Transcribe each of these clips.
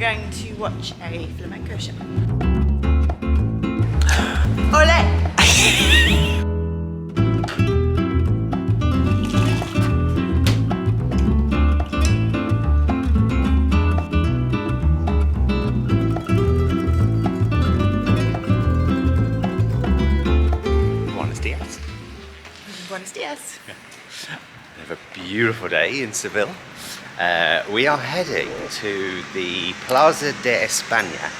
going to watch a flamenco show. Ole! Buenos dias. We have a beautiful day in Seville. We are heading to the Plaza de Espana.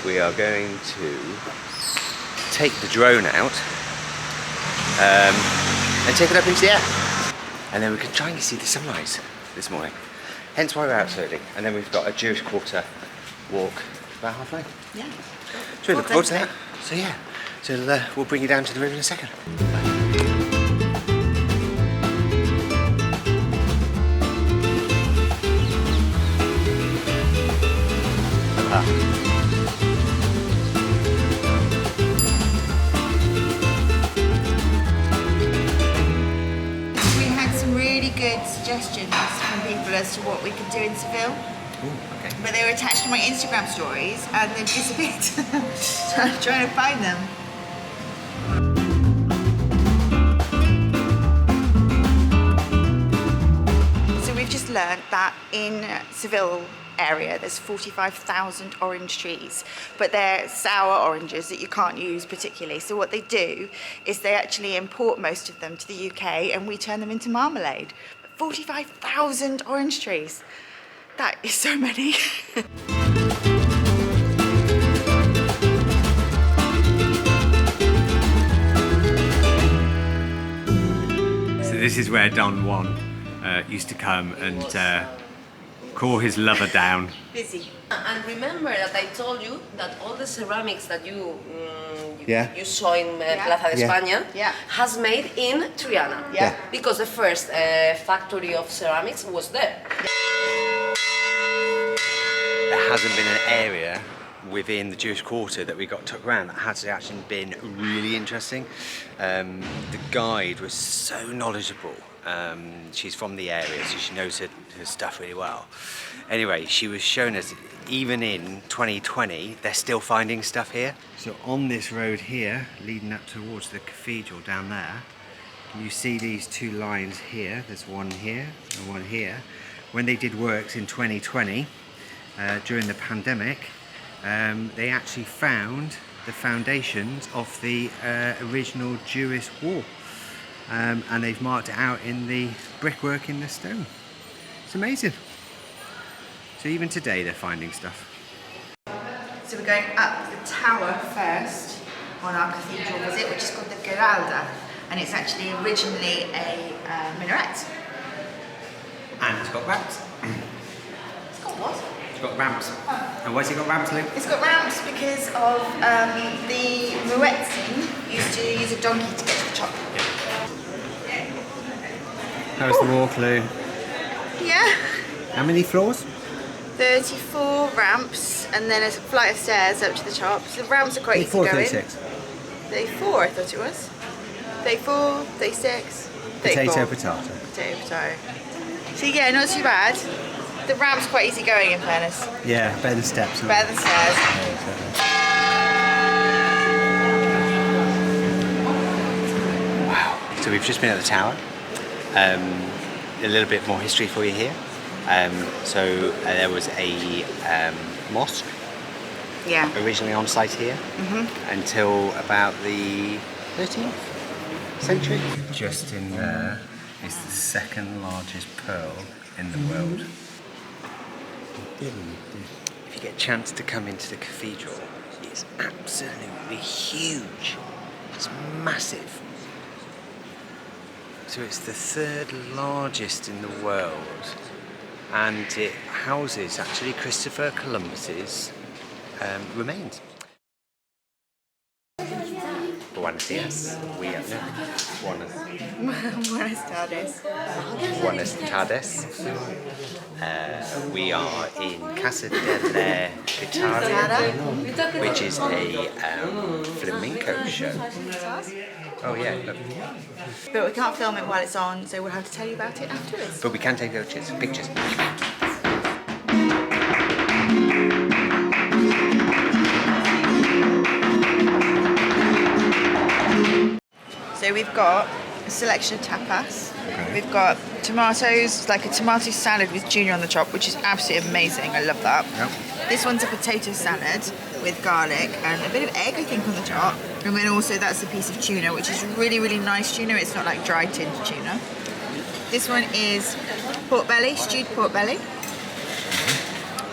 We are going to take the drone out and take it up into the air. And then we can try and see the sunrise this morning. Hence why we're out so early. And then we've got a Jewish quarter walk about halfway. Yeah. So we look forward to that. So yeah, so we'll bring you down to the river in a second. We had some really good suggestions from people as to what we could do in Seville. Ooh, okay. But they were attached to my Instagram stories and they've disappeared. So I'm trying to find them. So we've just learnt that in Seville area there's 45,000 orange trees, but they're sour oranges that you can't use particularly. So what they do is they actually import most of them to the UK and we turn them into marmalade. 45,000 orange trees. That is so many. So this is where Don Juan used to come and call his lover down. Busy. And remember that I told you that all the ceramics that you saw in Plaza de Espana has made in Triana. Yeah. Because the first factory of ceramics was there. There hasn't been an area within the Jewish quarter that we got took around that has actually been really interesting. The guide was so knowledgeable. She's from the area, so she knows her stuff really well. Anyway, she was showing us, even in 2020, they're still finding stuff here. So on this road here, leading up towards the cathedral down there, you see these two lines here. There's one here and one here. When they did works in 2020, during the pandemic, they actually found the foundations of the original Jewish wall. And they've marked it out in the brickwork in the stone. It's amazing. So even today they're finding stuff. So we're going up the tower first on our cathedral visit, which is called the Giralda, and it's actually originally a minaret. And it's got ramps. It's got what? It's got ramps. And why's it got ramps, Luke? It's got ramps because of the Muezzin used to use a donkey to get to the top. How's the walk, Lou? Yeah. How many floors? 34 ramps and then a flight of stairs up to the top. So the ramps are quite easy going. 36. 34 I thought it was. 34, 36, 34. Potato, potato. Potato, potato. So yeah, not too bad. The ramp's quite easy going in fairness. Yeah, better than steps. Better than stairs. Wow. So we've just been at the tower. A little bit more history for you here. So there was a mosque originally on site here until about the 13th century. Just in there is the second largest pearl in the world. If you get a chance to come into the cathedral, it's absolutely huge. It's massive. So it's the third largest in the world, and it houses actually Christopher Columbus's remains. Buenos dias. Buenas tardes. Buenas tardes. We are in Casa de Guitara, which is a flamenco show. Oh yeah, look. But we can't film it while it's on, so we'll have to tell you about it afterwards. But we can take pictures. we've got a selection of tapas. Okay. We've got tomatoes, like a tomato salad with tuna on the top, which is absolutely amazing. I love that. Yep. This one's a potato salad with garlic and a bit of egg, I think, on the top. And then also that's a piece of tuna, which is really, really nice tuna. It's not like dry tinned tuna. This one is pork belly, stewed pork belly.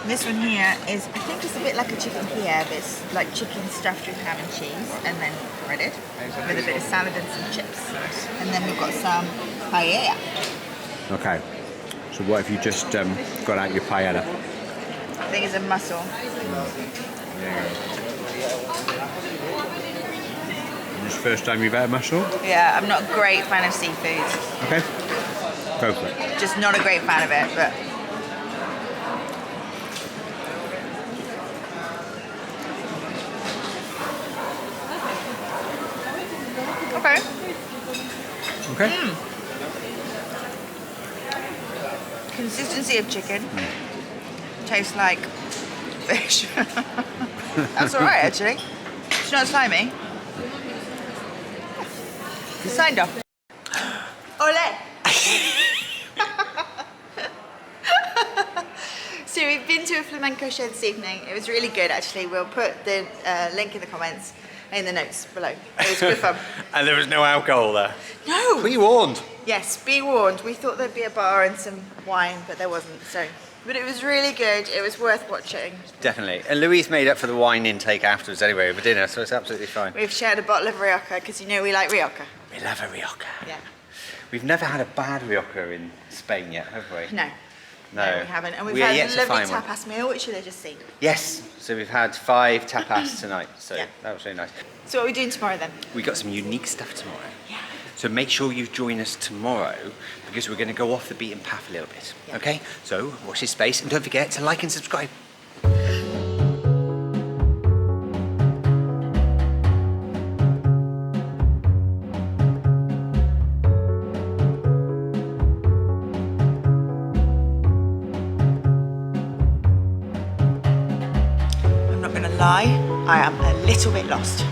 This one here is, I think it's a bit like a chicken Kiev. It's like chicken stuffed with ham and cheese and then breaded with a bit of salad and some chips. And then we've got some paella. Okay. So what if you just got out your paella? I think it's a mussel. This is the first time you've had a mussel? Yeah, I'm not a great fan of seafood. Okay. Go for it. Just not a great fan of it, but... Okay. Okay. Consistency of chicken. Tastes like fish. That's alright, actually. It's not slimy. Signed off. Ole! So we've been to a flamenco show this evening. It was really good, actually. We'll put the link in the comments, in the notes below. It was good fun. And there was no alcohol there. No! Be warned. Yes, be warned. We thought there'd be a bar and some wine, but there wasn't, so. But it was really good. It was worth watching. Definitely. And Louise made up for the wine intake afterwards anyway over dinner, so it's absolutely fine. We've shared a bottle of Rioja, because you know we like Rioja. We love a Rioja. Yeah. We've never had a bad Rioja in Spain yet, have we? No. No, we haven't. And we've We are had yet a to lovely find one. tapas meal, which you'll have just seen. Yes, so we've had 5 tapas tonight, so Yeah. that was really nice. So what are we doing tomorrow then? We got some unique stuff tomorrow. Yeah. So make sure you join us tomorrow because we're going to go off the beaten path a little bit. Yeah. Okay? So watch this space and don't forget to like and subscribe. I'm not going to lie, I am a little bit lost.